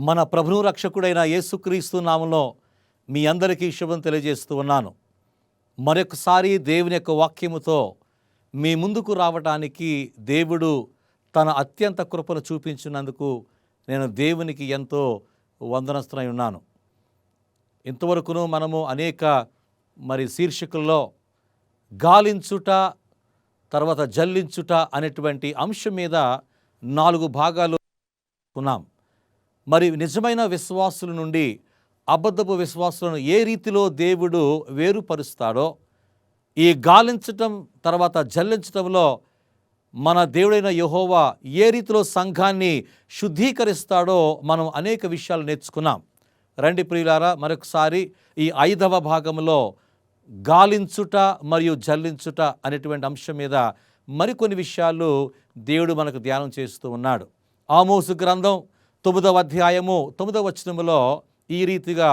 మన ప్రభువు రక్షకుడైన యేసుక్రీస్తు నామములో మీ అందరికీ శుభం తెలియజేస్తూ ఉన్నాను. మరొకసారి దేవుని యొక్క వాక్యముతో మీ ముందుకు రావడానికి దేవుడు తన అత్యంత కృపను చూపించినందుకు నేను దేవునికి ఎంతో వందనస్తునై ఉన్నాను. ఇంతవరకును మనము అనేక శీర్షికల్లో గాలించుట తర్వాత జల్లించుట అనేటువంటి అంశం మీద 4 భాగాలు ఉన్నాం. నిజమైన విశ్వాసుల నుండి అబద్ధపు విశ్వాసులను ఏ రీతిలో దేవుడు వేరుపరుస్తాడో, ఈ గాలించటం తర్వాత జల్లించటంలో మన దేవుడైన యెహోవా ఏ రీతిలో సంఘాన్ని శుద్ధీకరిస్తాడో మనం అనేక విషయాలు నేర్చుకున్నాం. రండి ప్రియులారా, మరొకసారి ఈ 5వ భాగంలో గాలించుట మరియు జల్లించుట అనేటువంటి అంశం మీద మరికొన్ని విషయాలు దేవుడు మనకు ధ్యానం చేస్తూ ఉన్నాడు. ఆమోసు గ్రంథం 9వ అధ్యాయము 9వ వచనములో ఈ రీతిగా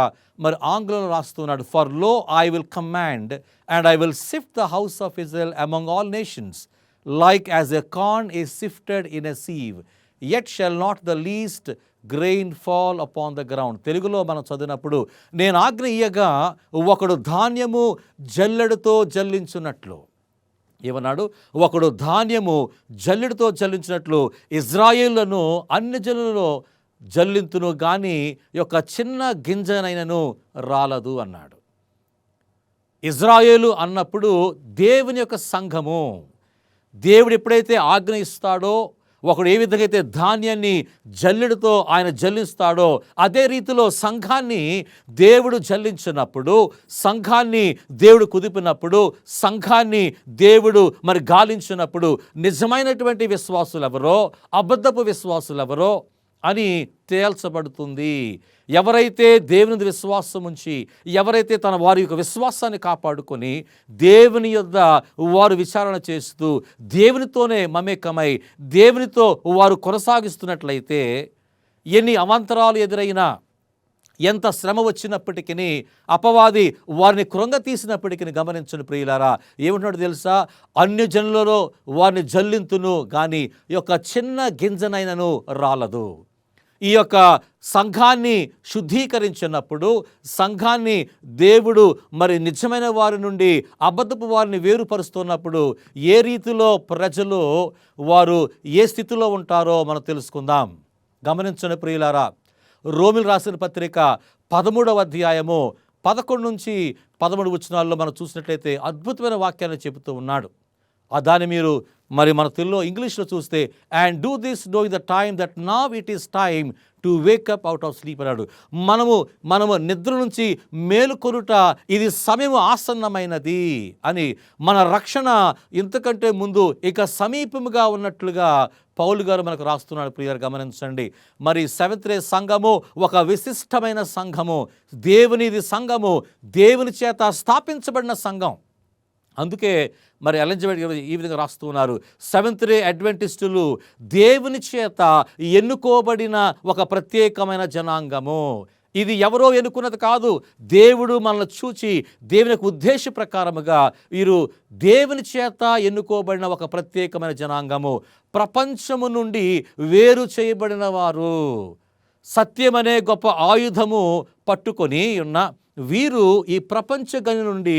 ఆంగ్లంలో రాస్తున్నాడు. For lo I will command and I will sift the house of Israel among all nations like as a corn is sifted in a sieve yet shall not the least grain fall upon the ground. తెలుగులో మనం చదివినప్పుడు, నేను ఆజ్ఞ ఇయ్యగా ఒకడు ధాన్యము జల్లెడతో జల్లించున్నట్లు. ఏమన్నాడు? ఒకడు ధాన్యము జల్లెడతో జల్లించినట్లు ఇజ్రాయేలును అన్ని జనులలో జల్లింతును గాని యొక్క చిన్న గింజనైనను రాలదు అన్నాడు. ఇజ్రాయేలు అన్నప్పుడు దేవుని యొక్క సంఘము. దేవుడు ఎప్పుడైతే ఆజ్ఞ ఇస్తాడో, ఒకడు ఏ విధంగా అయితే ధాన్యాన్ని జల్లెడతో ఆయన జల్లిస్తాడో, అదే రీతిలో సంఘాన్ని దేవుడు జల్లించినప్పుడు, సంఘాన్ని దేవుడు కుదిపినప్పుడు, సంఘాన్ని దేవుడు గాలించినప్పుడు నిజమైనటువంటి విశ్వాసులు ఎవరో, అబద్ధపు విశ్వాసులు ఎవరో అని తేల్చబడుతుంది. ఎవరైతే దేవుని విశ్వాసం ఉంచి, ఎవరైతే తన వారి యొక్క విశ్వాసాన్ని కాపాడుకొని దేవుని యొద్ద వారు విచారణ చేస్తూ దేవునితోనే మమేకమై దేవునితో వారు కొనసాగిస్తున్నట్లయితే, ఎన్ని అవాంతరాలు ఎదురైనా, ఎంత శ్రమ వచ్చినప్పటికీ, అపవాది వారిని కృంగతీసినప్పటికీ గమనించండి ప్రియులారా, ఏమంటున్నాడు తెలుసా? అన్యజనులలో వారిని జల్లింతును గాని ఈ యొక్క చిన్న గింజనైనను రాలదు. ఈ యొక్క సంఘాన్ని శుద్ధీకరించినప్పుడు, సంఘాన్ని దేవుడు నిజమైన వారి నుండి అబద్ధపు వారిని వేరుపరుస్తున్నప్పుడు ఏ రీతిలో ప్రజలు వారు ఏ స్థితిలో ఉంటారో మనం తెలుసుకుందాం. గమనించండి ప్రియులారా, రోమిలు రాసిన పత్రిక 13వ అధ్యాయము 11 నుంచి 13 వచనాల్లో మనం చూసినట్లయితే అద్భుతమైన వాక్యాన్ని చెబుతూ ఉన్నాడు. దాన్ని మీరు మన తెలుగులో ఇంగ్లీష్లో చూస్తే, and do this knowing the time that now it is time to wake up out of sleep అన్నాడు. మనము నిద్ర నుంచి మేలుకొనుట ఇది సమయం ఆసన్నమైనది అని, మన రక్షణ ఇంతకంటే ముందు ఇక సమీపముగా ఉన్నట్లుగా పౌలు గారు మనకు రాస్తున్నాడు. ప్రియులారా గమనించండి, సెవెంత్ డే సంఘము ఒక విశిష్టమైన సంఘము, దేవునిది సంఘము, దేవుని చేత స్థాపించబడిన సంఘం. అందుకే ఎలెన్ జి వైట్ ఈ విధంగా రాస్తూ ఉన్నారు, సెవెంత్ డే అడ్వెంటిస్టులు దేవుని చేత ఎన్నుకోబడిన ఒక ప్రత్యేకమైన జనాంగము. ఇది ఎవరో ఎన్నుకున్నది కాదు, దేవుడు మనల్ని చూచి దేవుని ఉద్దేశ ప్రకారముగా వీరు దేవుని చేత ఎన్నుకోబడిన ఒక ప్రత్యేకమైన జనాంగము, ప్రపంచము నుండి వేరు చేయబడిన వారు, సత్యమనే గొప్ప ఆయుధము పట్టుకొని ఉన్న వీరు ఈ ప్రపంచ గని నుండి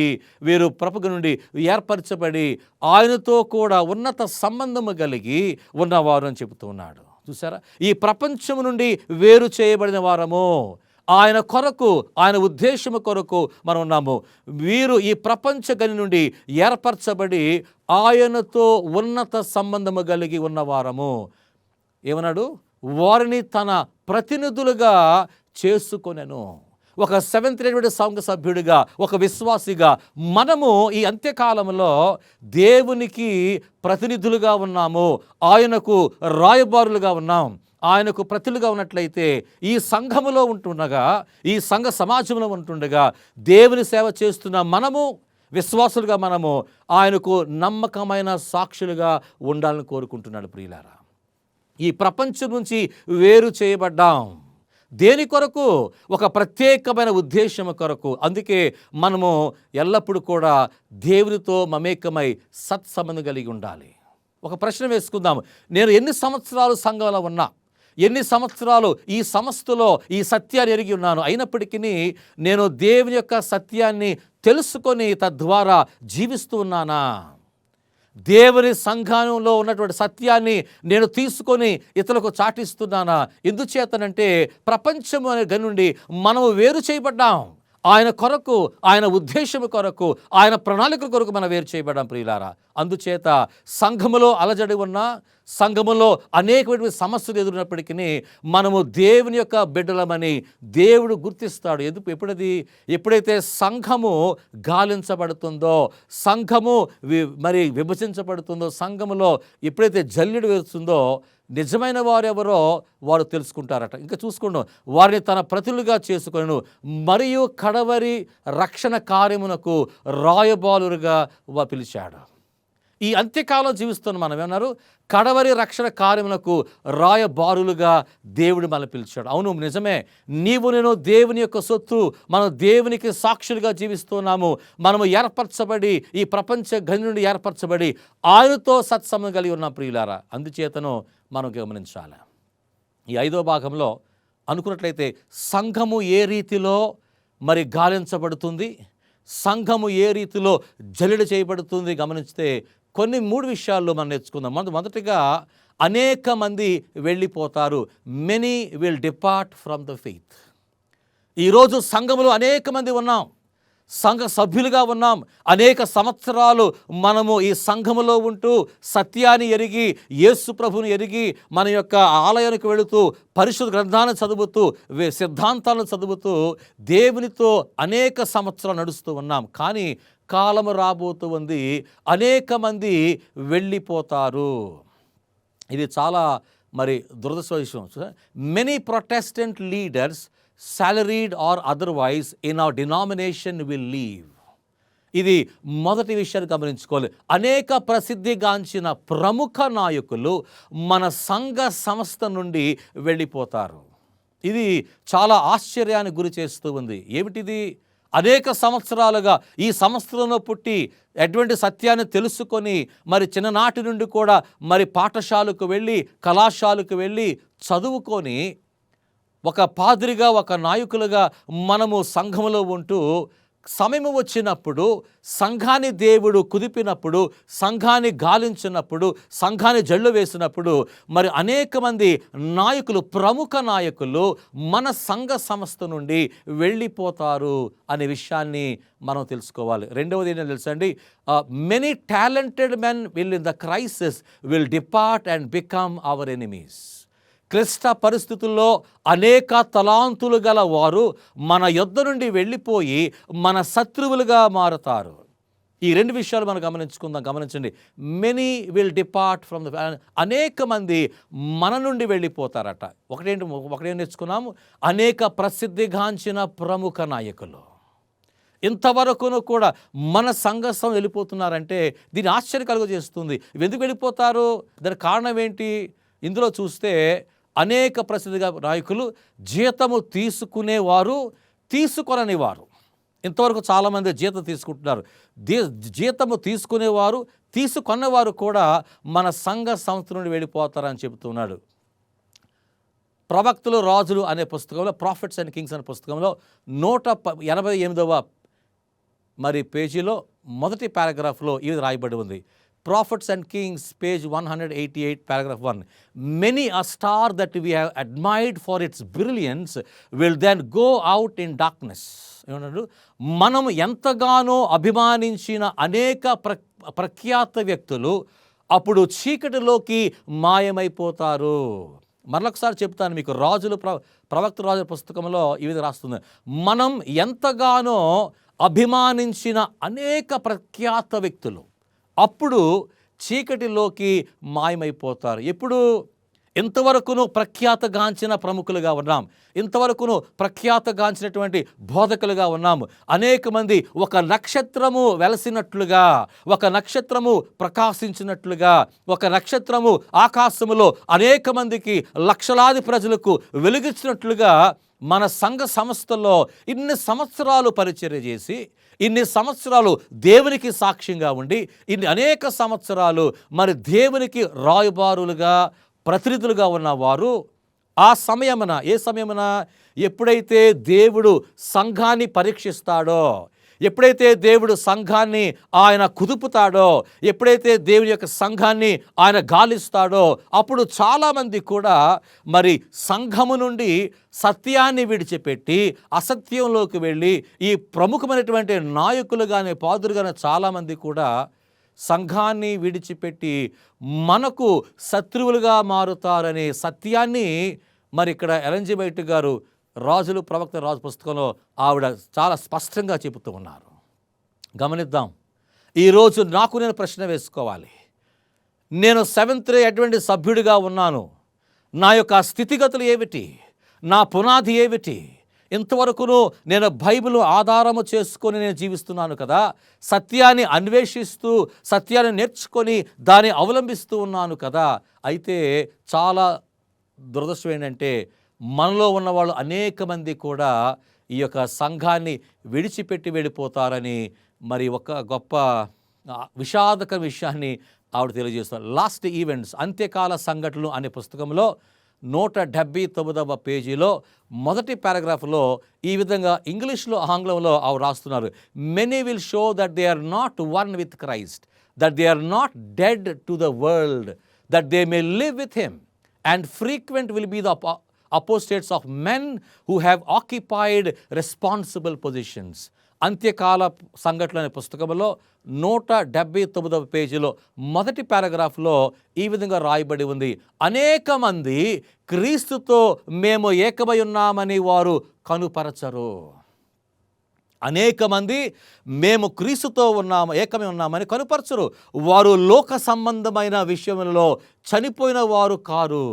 ఏర్పరచబడి ఆయనతో కూడా ఉన్నత సంబంధము కలిగి ఉన్నవారు అని చెబుతూ ఉన్నాడు. చూసారా, ఈ ప్రపంచం నుండి వేరు చేయబడిన వారము, ఆయన కొరకు, ఆయన ఉద్దేశము కొరకు మనం ఉన్నాము. వీరు ఈ ప్రపంచ గని నుండి ఏర్పరచబడి ఆయనతో ఉన్నత సంబంధము కలిగి ఉన్నవారము. ఏమన్నాడు? వారిని తన ప్రతినిధులుగా చేసుకొనెను. ఒక సెవెంత్ డే సంఘ సభ్యుడిగా, ఒక విశ్వాసిగా మనము ఈ అంత్యకాలంలో దేవునికి ప్రతినిధులుగా ఉన్నాము, ఆయనకు రాయబారులుగా ఉన్నాం. ఆయనకు ప్రతిలుగా ఉన్నట్లయితే ఈ సంఘములో ఉంటుండగా, ఈ సంఘ సమాజంలో ఉంటుండగా దేవుని సేవ చేస్తున్న మనము, విశ్వాసులుగా మనము ఆయనకు నమ్మకమైన సాక్షులుగా ఉండాలని కోరుకుంటున్నాడు. ప్రియులారా, ఈ ప్రపంచం నుంచి వేరు చేయబడ్డాం. దేని కొరకు? ఒక ప్రత్యేకమైన ఉద్దేశం కొరకు. అందుకే మనము ఎల్లప్పుడూ కూడా దేవునితో మమేకమై సత్సంబంధం కలిగి ఉండాలి. ఒక ప్రశ్న వేసుకుందాం. నేను ఎన్ని సంవత్సరాలు సంఘంలో ఉన్నా, ఎన్ని సంవత్సరాలు ఈ సంస్థలో ఈ సత్యాన్ని ఎరిగి ఉన్నాను, అయినప్పటికీ నేను దేవుని యొక్క సత్యాన్ని తెలుసుకొని తద్వారా జీవిస్తూ ఉన్నానా? దేవుని సంఘంలో ఉన్నటువంటి సత్యాన్ని నేను తీసుకొని ఇతరులకు చాటిస్తున్నానా? ఎందుచేతనంటే ప్రపంచం అనే గని నుండి మనము వేరు చేయబడ్డాం. ఆయన కొరకు, ఆయన ఉద్దేశము కొరకు, ఆయన ప్రణాళిక కొరకు మనం వేరు చేయబడ్డాం ప్రియులారా. అందుచేత సంఘములో అలజడి ఉన్నా, సంఘములో అనేకమైన సమస్యలు ఎదురున్నప్పటికీ మనము దేవుని యొక్క బిడ్డలమని దేవుడు గుర్తిస్తాడు. ఎప్పుడైతే సంఘము గాలించబడుతుందో, సంఘము విభజించబడుతుందో, సంఘములో ఎప్పుడైతే జల్లెడు వేస్తుందో నిజమైన వారు ఎవరో వారు తెలుసుకుంటారట. ఇంకా చూసుకోండి, వారిని తన ప్రతిలుగా చేసుకొనెను, మరియు కడవరి రక్షణ కార్యమునకు రాయబారులుగా పిలిచాడు. ఈ అంత్యకాలం జీవిస్తున్న మనం ఏమన్నారు? కడవరి రక్షణ కార్యములకు రాయబారులుగా దేవుడు మనల్ని పిలిచాడు. అవును, నిజమే. నీవు నేను దేవుని యొక్క సొత్తు. మనం దేవునికి సాక్షులుగా జీవిస్తున్నాము. మనము ఏర్పరచబడి, ఈ ప్రపంచ గని నుండి ఏర్పరచబడి ఆయనతో సత్సంబంధం కలిగి ఉన్నాం ప్రియులారా. అందుచేతను మనం గమనించాలి. ఈ 5వ భాగంలో అనుకున్నట్లయితే సంఘము ఏ రీతిలో గాలించబడుతుంది, సంఘము ఏ రీతిలో జల్లెడ చేయబడుతుంది గమనిస్తే కొన్ని 3 విషయాల్లో మనం నేర్చుకుందాం. మొదటిగా అనేక మంది వెళ్ళిపోతారు. Many will depart from the faith. ఈరోజు సంఘములో అనేక మంది ఉన్నాం, సంఘ సభ్యులుగా ఉన్నాం. అనేక సంవత్సరాలు మనము ఈ సంఘములో ఉంటూ సత్యాన్ని ఎరిగి, యేసు ప్రభుని ఎరిగి, మన యొక్క ఆలయానికి వెళుతూ, పరిశుద్ధ గ్రంథాన్ని చదువుతూ, సిద్ధాంతాలను చదువుతూ దేవునితో అనేక సంవత్సరాలు నడుస్తూ ఉన్నాం. కానీ కాలము రాబోతూ ఉంది, అనేక మంది వెళ్ళిపోతారు. ఇది చాలా దురదృష్టకర విషయం. Many Protestant leaders salaried or otherwise in our denomination will leave. ఇది మొదటి విషయాన్ని గమనించుకోవాలి. అనేక ప్రసిద్ధిగాంచిన ప్రముఖ నాయకులు మన సంఘ సంస్థ నుండి వెళ్ళిపోతారు. ఇది చాలా ఆశ్చర్యానికి గురి చేస్తూ ఉంది. ఏమిటిది? అనేక సంవత్సరాలుగా ఈ సంస్థలో పుట్టి ఎటువంటి సత్యాన్ని తెలుసుకొని చిన్ననాటి నుండి కూడా పాఠశాలకు వెళ్ళి, కళాశాలకు వెళ్ళి చదువుకొని ఒక పాద్రిగా, ఒక నాయకులుగా మనము సంఘములో ఉంటూ సమయం వచ్చినప్పుడు, సంఘాన్ని దేవుడు కుదిపినప్పుడు, సంఘాన్ని గాలించినప్పుడు, సంఘాన్ని జల్లు వేసినప్పుడు అనేక మంది నాయకులు, ప్రముఖ నాయకులు మన సంఘ సంస్థ నుండి వెళ్ళిపోతారు అనే విషయాన్ని మనం తెలుసుకోవాలి. రెండవది ఏంటో తెలుసండి, many talented men will in the crisis will depart and become our enemies. క్లిష్ట పరిస్థితుల్లో అనేక తలాంతులు గల వారు మన యొద్ద నుండి వెళ్ళిపోయి మన శత్రువులుగా మారుతారు. ఈ 2 విషయాలు మనం గమనించండి. Many will depart from the, అనేక మంది మన నుండి వెళ్ళిపోతారట. ఒకటేం నేర్చుకున్నాము? అనేక ప్రసిద్ధిగాంచిన ప్రముఖ నాయకులు ఇంతవరకును కూడా మన సంఘస్థం వెళ్ళిపోతున్నారంటే దీని ఆశ్చర్యం కలుగజేస్తుంది. ఎందుకు వెళ్ళిపోతారు? దానికి కారణం ఏంటి? ఇందులో చూస్తే అనేక ప్రసిద్ధిగా నాయకులు జీతము తీసుకునేవారు, తీసుకొననివారు. ఇంతవరకు చాలామంది జీతం తీసుకుంటున్నారు. జీతము తీసుకునేవారు, తీసుకొన్నవారు కూడా మన సంఘ సంస్థ నుండి వెళ్ళిపోతారని చెబుతున్నాడు. ప్రవక్తలు రాజులు అనే పుస్తకంలో, ప్రాఫిట్స్ అండ్ కింగ్స్ అనే పుస్తకంలో 188వ పేజీలో మొదటి పారాగ్రాఫ్లో ఇది రాయబడి ఉంది. Prophets and Kings, page 188, paragraph 1. Many a star that we have admired for its brilliance will then go out in darkness. ఏమన్నాడు? మనం ఎంతగానో అభిమానించిన అనేక ప్రఖ్యాత వ్యక్తులు అప్పుడు చీకటిలోకి మాయమైపోతారు. మరొకసారి చెప్తాను మీకు. ప్రవక్త రాజుల పుస్తకంలో ఈ విధంగా రాస్తుంది. మనం ఎంతగానో అభిమానించిన అనేక ప్రఖ్యాత వ్యక్తులు అప్పుడు చీకటిలోకి మాయమైపోతారు. ఎప్పుడు? ఇంతవరకును ప్రఖ్యాతగాంచిన ప్రముఖులుగా ఉన్నాం, ఇంతవరకును ప్రఖ్యాతగాంచినటువంటి బోధకులుగా ఉన్నాము. అనేక మంది ఒక నక్షత్రము వెలసినట్లుగా, ఒక నక్షత్రము ప్రకాశించినట్లుగా, ఒక నక్షత్రము ఆకాశములో అనేక మందికి, లక్షలాది ప్రజలకు వెలుగిచ్చినట్లుగా మన సంఘ సంస్థల్లో ఇన్ని సంవత్సరాలు పరిచర్య చేసి, ఇన్ని సంవత్సరాలు దేవునికి సాక్ష్యంగా ఉండి, ఇన్ని అనేక సంవత్సరాలు దేవునికి రాయబారులుగా, ప్రతినిధులుగా ఉన్నవారు ఆ సమయమున, ఏ సమయమున? ఎప్పుడైతే దేవుడు సంఘాన్ని పరీక్షిస్తాడో, ఎప్పుడైతే దేవుడు సంఘాన్ని ఆయన కుదుపుతాడో, ఎప్పుడైతే దేవుని యొక్క సంఘాన్ని ఆయన గాలిస్తాడో, అప్పుడు చాలామంది కూడా మరి సంఘము నుండి సత్యాన్ని విడిచిపెట్టి అసత్యంలోకి వెళ్ళి, ఈ ప్రముఖమైనటువంటి నాయకులు కానీ పాదులు కానీ చాలామంది కూడా సంఘాన్ని విడిచిపెట్టి మనకు శత్రువులుగా మారుతారనే సత్యాన్ని మరి ఇక్కడ ఎలెన్ జి వైట్ గారు రాజులు ప్రవక్త రాజు పుస్తకంలో ఆవిడ చాలా స్పష్టంగా చెబుతూ ఉన్నారు. గమనిద్దాం. ఈరోజు నాకు నేను ప్రశ్న వేసుకోవాలి. నేను సెవెంత్ డే అడ్వెంటిస్ట్ సభ్యుడిగా ఉన్నాను. నా యొక్క స్థితిగతులు ఏమిటి? నా పునాది ఏమిటి? ఇంతవరకును నేను బైబిల్ ఆధారము చేసుకొని నేను జీవిస్తున్నాను కదా, సత్యాన్ని అన్వేషిస్తూ సత్యాన్ని నేర్చుకొని దాన్ని అవలంబిస్తూ ఉన్నాను కదా. అయితే చాలా దురదృష్టం ఏంటంటే మనలో ఉన్నవాళ్ళు అనేక మంది కూడా ఈ యొక్క సంఘాన్ని విడిచిపెట్టి వెళ్ళిపోతారని మరి ఒక గొప్ప విషాదకర విషయాన్ని ఆవిడ తెలియజేస్తారు. లాస్ట్ ఈవెంట్స్, అంత్యకాల సంఘటనలు అనే పుస్తకంలో 179వ పేజీలో మొదటి పారాగ్రాఫ్లో ఈ విధంగా ఇంగ్లీష్లో ఆంగ్లంలో ఆవిడ రాస్తున్నారు. Many will show that they are not one with Christ, that they are not dead to the world, that they may live with him, and frequent will be the apostates of men who have occupied responsible positions. అంత్యకాల సంఘటనలు అనే పుస్తకంలో 179వ పేజీలో మొదటి పారాగ్రాఫ్లో ఈ విధంగా రాయబడి ఉంది. అనేక మంది క్రీస్తుతో మేము ఏకమై ఉన్నామని వారు కనుపరచరు. అనేక మంది మేము క్రీస్తుతో ఏకమై ఉన్నామని కనుపరచరు. వారు లోక సంబంధమైన విషయంలో చనిపోయిన వారు కారు.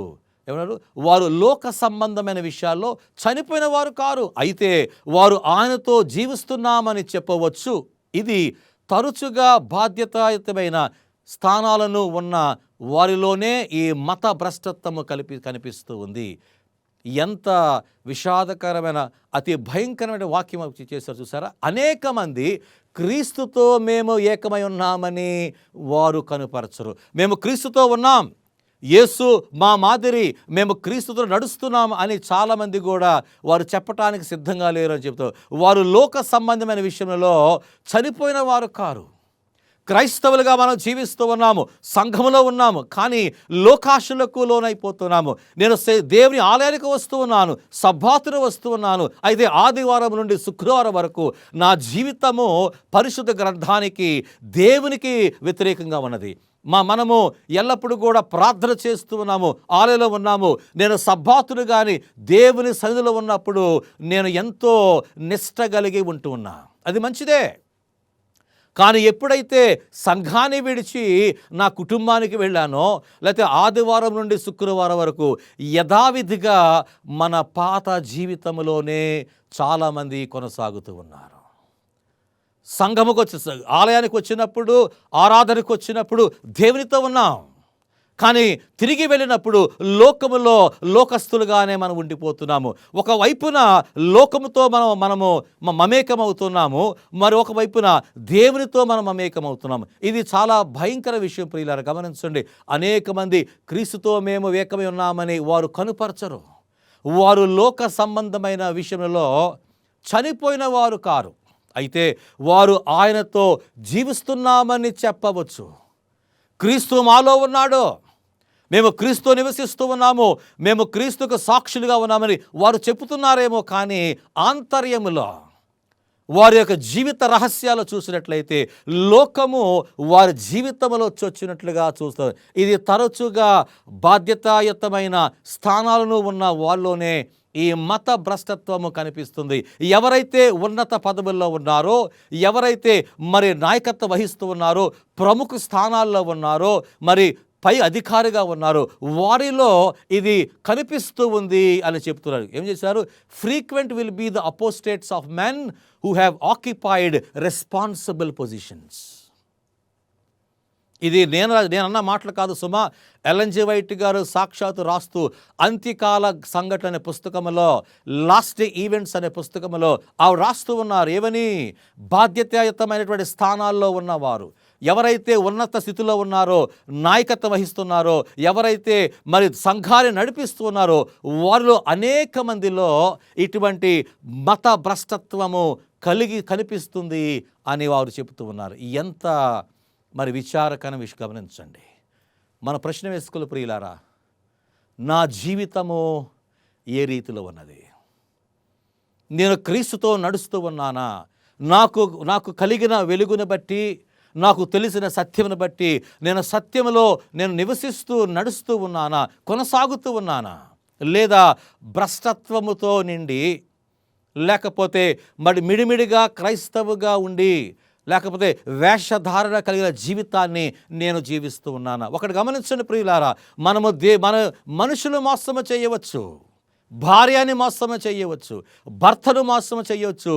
ఏమన్నారు? వారు లోక సంబంధమైన విషయాల్లో చనిపోయిన వారు కారు, అయితే వారు ఆయనతో జీవిస్తున్నామని చెప్పవచ్చు. ఇది తరచుగా బాధ్యతాయుతమైన స్థానాలను ఉన్న వారిలోనే ఈ మత భ్రష్టత్వము కనిపిస్తూ ఉంది. ఎంత విషాదకరమైన అతి భయంకరమైన వాక్యం చేశారు చూసారా. అనేక మంది క్రీస్తుతో మేము ఏకమై ఉన్నామని వారు కనుపరచరు. మేము క్రీస్తుతో ఉన్నాం, యేసు మా మాదిరి, మేము క్రీస్తుతో నడుస్తున్నాం అని చాలామంది కూడా వారు చెప్పటానికి సిద్ధంగా లేరు అని చెప్తారు. వారు లోక సంబంధమైన విషయంలో చనిపోయిన వారు కారు. క్రైస్తవులుగా మనం జీవిస్తూ ఉన్నాము, సంఘములో ఉన్నాము, కానీ లోకాశులకు లోనైపోతున్నాము. నేను దేవుని ఆలయానికి వస్తూ ఉన్నాను, సబ్బాతును వస్తూ ఉన్నాను, అయితే ఆదివారం నుండి శుక్రవారం వరకు నా జీవితము పరిశుద్ధ గ్రంథానికి దేవునికి వ్యతిరేకంగా ఉన్నది. మనము ఎల్లప్పుడూ కూడా ప్రార్థన చేస్తూ ఉన్నాము, ఆలయంలో ఉన్నాము. నేను సబ్బాతును కానీ దేవుని సన్నిధిలో ఉన్నప్పుడు నేను ఎంతో నిష్ట కలిగి ఉంటూ ఉన్నా, అది మంచిదే. కానీ ఎప్పుడైతే సంఘాన్ని విడిచి నా కుటుంబానికి వెళ్ళానో, లేకపోతే ఆదివారం నుండి శుక్రవారం వరకు యథావిధిగా మన పాత జీవితంలోనే చాలామంది కొనసాగుతూ ఉన్నారు. సంఘముకు ఆలయానికి వచ్చినప్పుడు, ఆరాధనకు వచ్చినప్పుడు దేవునితో ఉన్నాం, కానీ తిరిగి వెళ్ళినప్పుడు లోకములో లోకస్తులుగానే మనం ఉండిపోతున్నాము. ఒకవైపున లోకముతో మనము మమేకమవుతున్నాము, మరొక వైపున దేవునితో మనం మమేకమవుతున్నాము. ఇది చాలా భయంకర విషయం ప్రియులారా. గమనించండి, అనేక మంది క్రీస్తుతో మేము ఏకమై ఉన్నామని వారు కనుపరచరు. వారు లోక సంబంధమైన విషయంలో చనిపోయిన వారు కారు, అయితే వారు ఆయనతో జీవిస్తున్నామని చెప్పవచ్చు. క్రీస్తు మాలో ఉన్నాడు, మేము క్రీస్తు నివసిస్తూ ఉన్నాము, మేము క్రీస్తుకు సాక్షులుగా ఉన్నామని వారు చెబుతున్నారేమో, కానీ ఆంతర్యములో వారి యొక్క జీవిత రహస్యాలు చూసినట్లయితే లోకము వారి జీవితంలో చొచ్చినట్లుగా చూస్తారు. ఇది తరచుగా బాధ్యతాయుతమైన స్థానాలను ఉన్న వాళ్ళలోనే ఈ మత భ్రష్టత్వము కనిపిస్తుంది. ఎవరైతే ఉన్నత పదవుల్లో ఉన్నారో, ఎవరైతే మరి నాయకత్వం వహిస్తూ ఉన్నారో, ప్రముఖ స్థానాల్లో ఉన్నారో, మరి పై అధికారిగా ఉన్నారు, వారిలో ఇది కనిపిస్తూ ఉంది అని చెప్తున్నారు. ఏం చేశారు? Frequent will be the apostates of men who have occupied responsible positions. ఇది నేను అన్న మాటలు కాదు సుమా. ఎలెన్ జి వైట్ గారు సాక్షాత్తు రాస్తూ అంత్యకాల సంఘటన అనే పుస్తకంలో, లాస్ట్ డే ఈవెంట్స్ అనే పుస్తకంలో ఆవిడ రాస్తూ ఉన్నారు. ఏమని? బాధ్యతాయుతమైనటువంటి స్థానాల్లో ఉన్నవారు, ఎవరైతే ఉన్నత స్థితిలో ఉన్నారో, నాయకత్వం వహిస్తున్నారో, ఎవరైతే మరి సంఘాన్ని నడిపిస్తున్నారో వారిలో అనేక మందిలో ఇటువంటి మత భ్రష్టత్వము కనిపిస్తుంది అని వారు చెబుతూ ఉన్నారు. ఎంత మరి విచారకరమైన విషయం గమనించండి. మన ప్రశ్న వేసుకోవాలి ప్రియులారా, నా జీవితము ఏ రీతిలో ఉన్నది? నేను క్రీస్తుతో నడుస్తూ ఉన్నానా? నాకు కలిగిన వెలుగును బట్టి, నాకు తెలిసిన సత్యమును బట్టి నేను సత్యములో నివసిస్తూ నడుస్తూ ఉన్నానా, కొనసాగుతూ ఉన్నానా? లేదా భ్రష్టత్వముతో నిండి, లేకపోతే మిడిమిడిగా క్రైస్తవుగా ఉండి, లేకపోతే వేషధారణ కలిగిన జీవితాన్ని నేను జీవిస్తూ ఉన్నానా? ఒకటి గమనించండి ప్రియులారా, మన మనుషులు మోసము చేయవచ్చు, భార్యని మోసము చేయవచ్చు, భర్తను మోసము చేయవచ్చు,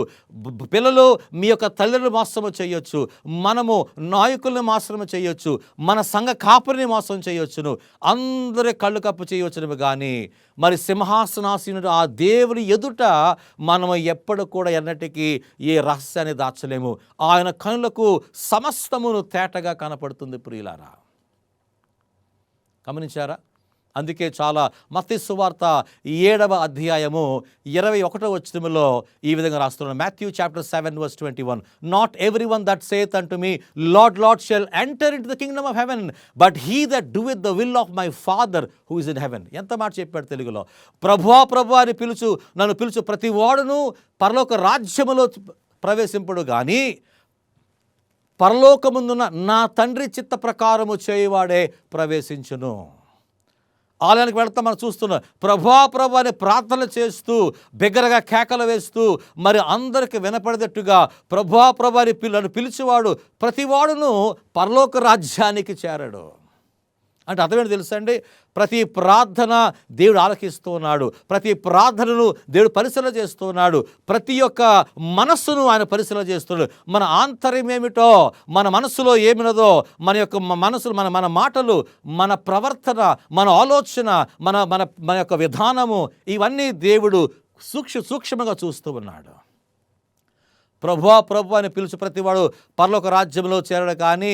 పిల్లలు మీ యొక్క తల్లిని మోసము చేయొచ్చు, మనము నాయకులను మోసము చేయొచ్చు, మన సంఘ కాపురిని మోసం చేయొచ్చును, అందరి కళ్ళు కప్పు చేయవచ్చును. కానీ మరి సింహాసనాసీనుడు ఆ దేవుని ఎదుట మనము ఎప్పుడు కూడా ఎన్నటికీ ఏ రహస్యాన్ని దాచలేము. ఆయన కనులకు సమస్తమును తేటగా కనపడుతుంది ప్రియులారా. గమనించారా? అందుకే చాలా మత్తయి సువార్త 7వ అధ్యాయము 21వ వచనములో ఈ విధంగా రాస్తున్నాడు. Matthew chapter 7 verse 21. Not every one that saith unto me Lord Lord shall enter into the kingdom of heaven, but he that doeth the will of my father who is in heaven. ఎంత మాట చెప్పాడు తెలుగులో. ప్రభువా ప్రభువా అని నన్ను పిలుచు ప్రతి వాడును పరలోక రాజ్యములో ప్రవేశింపడు, కానీ పరలోకముందున్న నా తండ్రి చిత్త ప్రకారము చేయువాడే ప్రవేశించును. ఆలయానికి వెళ్తా మనం చూస్తున్నాం, ప్రభువా ప్రభువా అని ప్రార్థనలు చేస్తూ, బిగ్గరగా కేకలు వేస్తూ, మరి అందరికి వినపడేటట్టుగా ప్రభువా ప్రభువా అని పిలిచేవాడు ప్రతివాడును పరలోక రాజ్యానికి చేరాడు. అంటే అర్థమేంటి తెలుసా అండి? ప్రతి ప్రార్థన దేవుడు ఆలకిస్తూ ఉన్నాడు, ప్రతి ప్రార్థనను దేవుడు పరిశీలన చేస్తూ ఉన్నాడు, ప్రతి ఒక్క మనస్సును ఆయన పరిశీలన చేస్తున్నాడు. మన ఆంతర్యం ఏమిటో, మన మనస్సులో ఏమినదో, మన యొక్క మనసులు, మన మాటలు, మన ప్రవర్తన, మన ఆలోచన, మన యొక్క విధానము, ఇవన్నీ దేవుడు సూక్ష్మంగా చూస్తూ ఉన్నాడు. ప్రభువా ప్రభువా అని పిలుచు ప్రతివాడు పరలోక రాజ్యంలో చేరడు, కానీ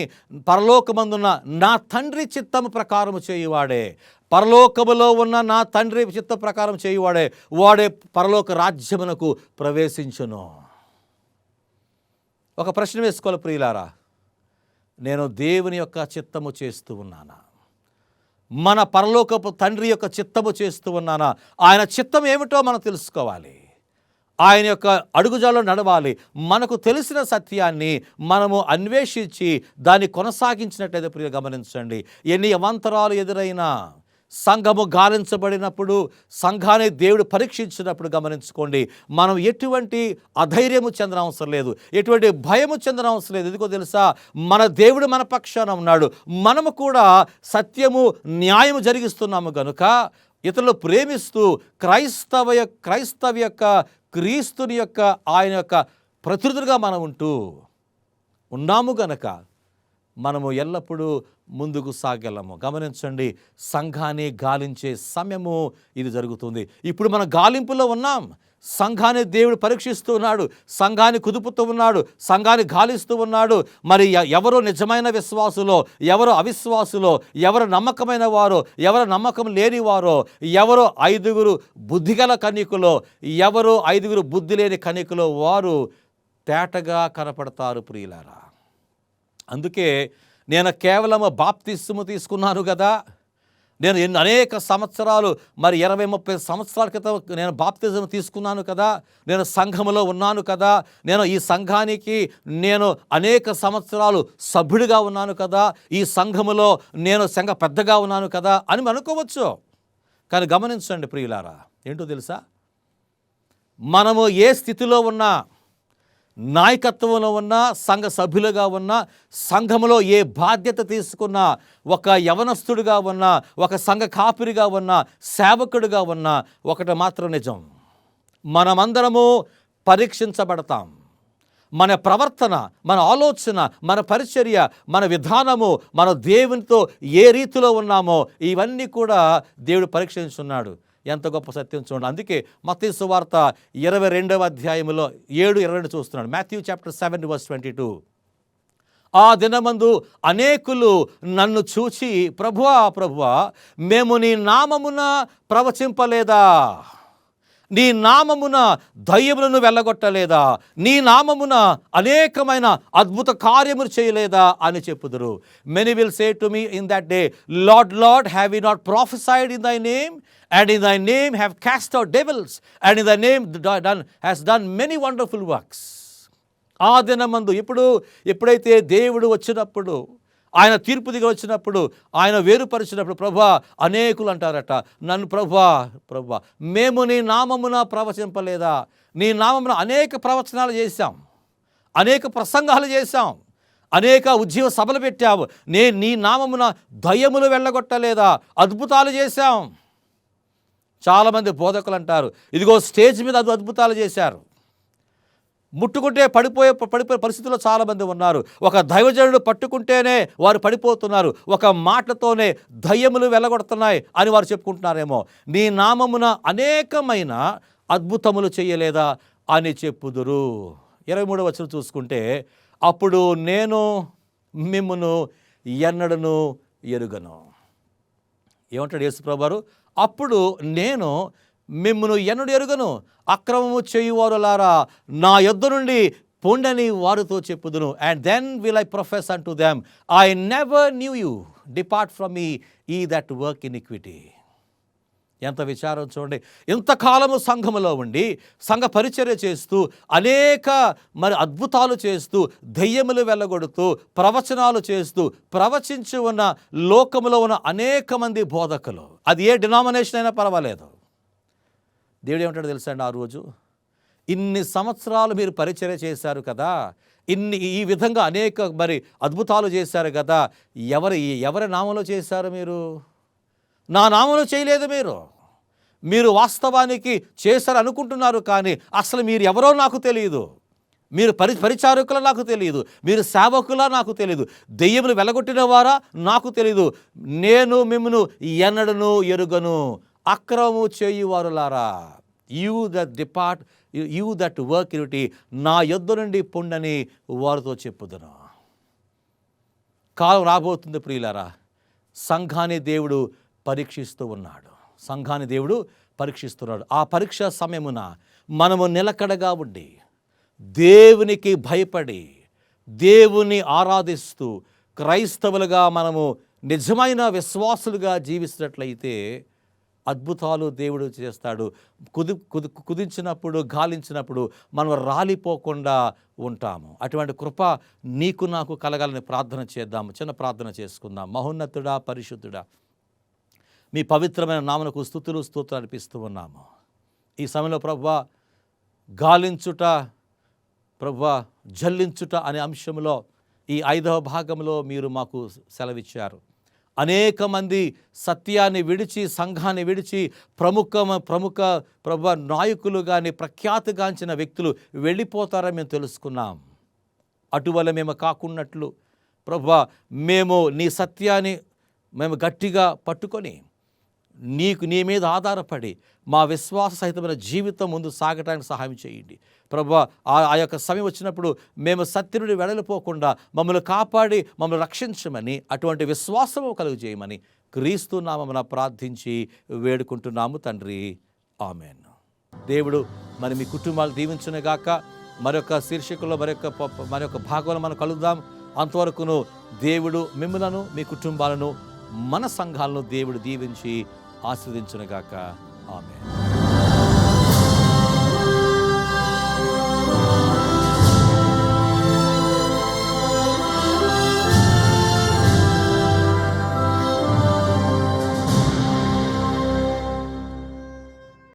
పరలోకమందున్న నా తండ్రి చిత్తము ప్రకారము చేయువాడే, పరలోకములో ఉన్న నా తండ్రి చిత్త ప్రకారం చేయువాడే, వాడే పరలోక రాజ్యమునకు ప్రవేశించును. ఒక ప్రశ్న వేసుకోవాలి ప్రియులారా, నేను దేవుని యొక్క చిత్తము చేస్తూ ఉన్నానా? మన పరలోకపు తండ్రి యొక్క చిత్తము చేస్తూ ఉన్నానా? ఆయన చిత్తం ఏమిటో మనం తెలుసుకోవాలి, ఆయన యొక్క అడుగుజాడలో నడవాలి. మనకు తెలిసిన సత్యాన్ని మనము అన్వేషించి దాన్ని కొనసాగించినట్లయితే ప్రియ గమనించండి, ఎన్ని అవాంతరాలు ఎదురైనా, సంఘము గాలించబడినప్పుడు, సంఘాన్ని దేవుడు పరీక్షించినప్పుడు గమనించుకోండి, మనం ఎటువంటి అధైర్యము చెందనవసరం లేదు, ఎటువంటి భయము చెందనవసరం లేదు. ఎందుకో తెలుసా? మన దేవుడు మన పక్షాన ఉన్నాడు. మనము కూడా సత్యము న్యాయము జరిగిస్తున్నాము గనుక ఇతరులు ప్రేమిస్తూ క్రైస్తవ యొక్క క్రీస్తుని యొక్క ఆయన యొక్క ప్రతినిధులుగా మనం ఉన్నాము గనక మనము ఎల్లప్పుడూ ముందుకు సాగలము. గమనించండి, సంఘాన్ని గాలించే సమయము ఇది జరుగుతుంది. ఇప్పుడు మన గాలింపులో ఉన్నాం. సంఘాన్ని దేవుడు పరీక్షిస్తూ ఉన్నాడు, సంఘాన్ని కుదుపుతూ ఉన్నాడు, సంఘాన్ని గాలిస్తూ ఉన్నాడు. మరి ఎవరు నిజమైన విశ్వాసులో, ఎవరు అవిశ్వాసులో, ఎవరు నమ్మకమైన వారో, ఎవరు నమ్మకం లేని వారో, ఎవరు 5 బుద్ధిగల కన్యకులో, ఎవరు 5 బుద్ధి లేని కన్యకులో, వారు తేటగా కనపడతారు ప్రియులారా. అందుకే నేను కేవలం బాప్తిస్మము తీసుకున్నాను కదా, నేను అనేక సంవత్సరాలు, మరి 20-30 సంవత్సరాల క్రితం నేను బాప్తిజం తీసుకున్నాను కదా, నేను సంఘములో ఉన్నాను కదా, నేను ఈ సంఘానికి అనేక సంవత్సరాలు సభ్యుడిగా ఉన్నాను కదా, ఈ సంఘములో నేను సంఘ పెద్దగా ఉన్నాను కదా అని అనుకోవచ్చు. కానీ గమనించండి ప్రియులారా, ఏంటో తెలుసా? మనము ఏ స్థితిలో ఉన్నా, నాయకత్వంలో ఉన్న, సంఘ సభ్యులుగా ఉన్న, సంఘములో ఏ బాధ్యత తీసుకున్నా, ఒక యవనస్తుడిగా ఉన్న, ఒక సంఘ కాపురిగా ఉన్న, సేవకుడిగా ఉన్న, ఒకటి మాత్రం నిజం, మనమందరము పరీక్షించబడతాం. మన ప్రవర్తన, మన ఆలోచన, మన పరిచర్య, మన విధానము, మన దేవునితో ఏ రీతిలో ఉన్నామో ఇవన్నీ కూడా దేవుడు పరీక్షించున్నాడు. ఎంత గొప్ప సత్యం చూడండి. అందుకే మత్తయి సువార్త 22వ అధ్యాయంలో 7:22 చూస్తున్నాడు. Matthew chapter 7 verse 22. ఆ దినమందు అనేకులు నన్ను చూచి, ప్రభువా ప్రభువా, మేము నీ నామమున ప్రవచింపలేదా? నీ నామమున దయ్యములను వెళ్ళగొట్టలేదా? నీ నామమున అనేకమైన అద్భుత కార్యములు చేయలేదా అని చెప్పుదురు. Many will say to me in that day, Lord Lord, have we not prophesied in thy name, and in thy name have cast out devils, and in thy name has done many wonderful works. ఆ దినమందు ఎప్పుడైతే దేవుడు వచ్చినప్పుడు, ఆయన తీర్పు దిగి వచ్చినప్పుడు, ఆయన వేరుపరిచినప్పుడు, ప్రభువా, అనేకులు అంటారట, నన్ను ప్రభువా మేము నీ నామమున ప్రవచింపలేదా? నీ నామమున అనేక ప్రవచనాలు చేశాం, అనేక ప్రసంగాలు చేశాం, అనేక ఉద్యోగ సభలు పెట్టావు. నీ నామమున దయ్యములు వెళ్ళగొట్టలేదా? అద్భుతాలు చేశాం. చాలామంది బోధకులు అంటారు, ఇదిగో స్టేజ్ మీద అద్భుతాలు చేశారు. ముట్టుకుంటే పడిపోయే పరిస్థితుల్లో చాలామంది ఉన్నారు. ఒక దైవజనుడు పట్టుకుంటేనే వారు పడిపోతున్నారు. ఒక మాటతోనే దయ్యములు వెళ్ళగొడుతున్నాయి అని వారు చెప్పుకుంటున్నారేమో. నీ నామమున అనేకమైన అద్భుతములు చేయలేదా అని చెప్పుదురు. 23వ వచనం చూసుకుంటే, అప్పుడు నేను మిమ్మును ఎన్నడను ఎరుగను. ఏమంటాడు యేసుప్రభువారు? అప్పుడు నేను మిమ్మును ఎన్నడూ ఎరుగను, అక్రమము చేయువారులారా నా యొద్ద నుండి పొండని వారితో చెప్పుదును. And then will I profess unto them, I never knew you, depart from me, ye that work iniquity. ఎంత విచారం చూడండి. ఇంతకాలము సంఘములో ఉండి సంఘ పరిచర్య చేస్తూ అనేక అద్భుతాలు చేస్తూ దెయ్యములు వెళ్ళగొడుతూ ప్రవచనాలు చేస్తూ ప్రవచించి ఉన్న లోకములో ఉన్న అనేక మంది బోధకులు, అది ఏ డినామినేషన్ అయినా పర్వాలేదు, దేవుడు ఏమంటాడు తెలుసా అండి? ఆ రోజు, ఇన్ని సంవత్సరాలు మీరు పరిచర్య చేశారు కదా, ఈ విధంగా అనేక అద్భుతాలు చేశారు కదా, ఎవరి నామంలో చేశారు? మీరు నా నామంలో చేయలేదు. మీరు వాస్తవానికి చేశారు అనుకుంటున్నారు, కానీ అసలు మీరు ఎవరో నాకు తెలియదు. మీరు పరిచారకుల నాకు తెలియదు, మీరు సేవకులా నాకు తెలియదు, దెయ్యములు వెలగొట్టిన వారా నాకు తెలియదు. నేను మిమ్మును ఎన్నడను ఎరుగను, అక్రమము చేయువారులారా, యూ దట్ వర్క్ ఇనిక్విటీ, నా యొద్ద నుండి పొండని వారితో చెప్పుదును. కాలం రాబోతుంది ప్రియులారా, సంఘాన్ని దేవుడు పరీక్షిస్తూ ఉన్నాడు. ఆ పరీక్ష సమయమున మనము నిలకడగా ఉండి దేవునికి భయపడి దేవుని ఆరాధిస్తూ క్రైస్తవులుగా మనము నిజమైన విశ్వాసులుగా జీవిస్తున్నట్లయితే అద్భుతాలు దేవుడు చేస్తాడు. కుదించినప్పుడు, గాలించినప్పుడు మనం రాలిపోకుండా ఉంటాము. అటువంటి కృప నీకు నాకు కలగాలని ప్రార్థన చేద్దాము. చిన్న ప్రార్థన చేసుకుందాం. మహోన్నతుడా, పరిశుద్ధుడా, మీ పవిత్రమైన నామమునకు స్తుతులు స్తోత్రాలు అర్పిస్తూ ఉన్నాము. ఈ సమయంలో ప్రభువా, గాలించుట, ప్రభువా, జల్లించుట అనే అంశంలో ఈ 5వ భాగంలో మీరు మాకు సెలవిచ్చారు. అనేక మంది సత్యాన్ని విడిచి, సంఘాన్ని విడిచి ప్రముఖ ప్రభువా నాయకులు కానీ ప్రఖ్యాతిగాంచిన వ్యక్తులు వెళ్ళిపోతారని మేము తెలుసుకున్నాం. అటువల్ల మేము కాకున్నట్లు ప్రభువా, మేము నీ సత్యాన్ని గట్టిగా పట్టుకొని నీ మీద ఆధారపడి మా విశ్వాస సహితమైన జీవితం ముందు సాగటానికి సహాయం చేయండి ప్రభువా. ఆ యొక్క సమయం వచ్చినప్పుడు మేము సత్యం నుండి వెడలిపోకుండా మమ్మల్ని కాపాడి మమ్మల్ని రక్షించమని, అటువంటి విశ్వాసము కలుగు చేయమని క్రీస్తు నామమున ప్రార్థించి వేడుకుంటున్నాము తండ్రి. ఆమేన్. దేవుడు మీ కుటుంబాలు దీవించునుగాక. మరొక శీర్షికలో మరొక భాగంలో మనం కలుద్దాం. అంతవరకును దేవుడు మిమ్మలను, మీ కుటుంబాలను, మన సంఘాలను దేవుడు దీవించి ఆశీర్వదించునుగాక. ఆమేన్.